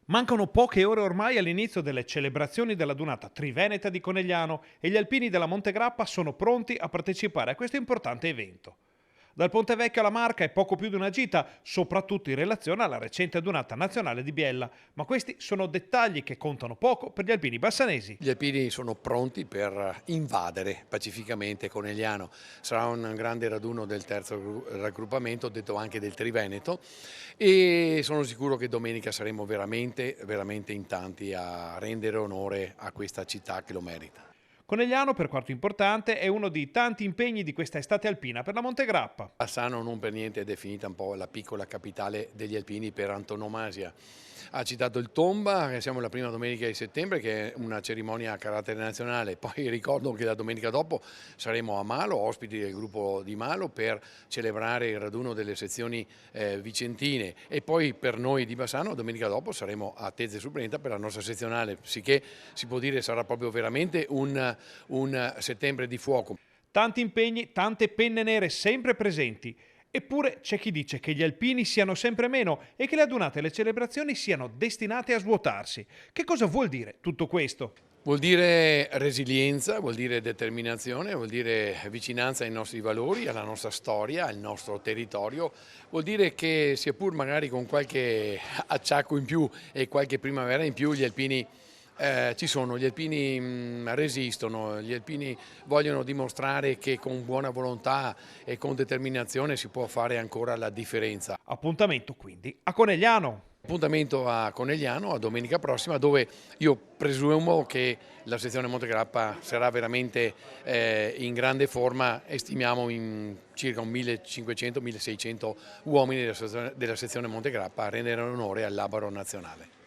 Mancano poche ore ormai all'inizio delle celebrazioni della Dunata Triveneta di Conegliano e gli alpini della Montegrappa sono pronti a partecipare a questo importante evento. Dal Ponte Vecchio alla Marca è poco più di una gita, soprattutto in relazione alla recente Dunata nazionale di Biella, ma questi sono dettagli che contano poco per gli alpini bassanesi. Gli alpini sono pronti per invadere pacificamente Conegliano. Sarà un grande raduno del terzo raggruppamento, detto anche del Triveneto, e sono sicuro che domenica saremo veramente in tanti a rendere onore a questa città che lo merita. Conegliano, per quanto importante, è uno dei tanti impegni di questa estate alpina per la Montegrappa. Bassano non per niente è definita un po' la piccola capitale degli alpini per antonomasia. Ha citato il Tomba, che siamo la prima domenica di settembre, che è una cerimonia a carattere nazionale. Poi ricordo che la domenica dopo saremo a Malo, ospiti del gruppo di Malo, per celebrare il raduno delle sezioni vicentine. E poi per noi di Bassano, domenica dopo saremo a Tezze sul Brenta per la nostra sezionale, sicché si può dire sarà proprio veramente un settembre di fuoco. Tanti impegni, tante penne nere sempre presenti. Eppure c'è chi dice che gli alpini siano sempre meno e che le adunate e le celebrazioni siano destinate a svuotarsi. Che cosa vuol dire tutto questo? Vuol dire resilienza, vuol dire determinazione, vuol dire vicinanza ai nostri valori, alla nostra storia, al nostro territorio, vuol dire che sia pur magari con qualche acciacco in più e qualche primavera in più gli alpini ci sono, gli alpini resistono, gli alpini vogliono dimostrare che con buona volontà e con determinazione si può fare ancora la differenza. Appuntamento quindi a Conegliano. Appuntamento a Conegliano a domenica prossima, dove io presumo che la sezione Montegrappa sarà veramente in grande forma e stimiamo in circa un 1500-1600 uomini della sezione Montegrappa a rendere onore al Labaro nazionale.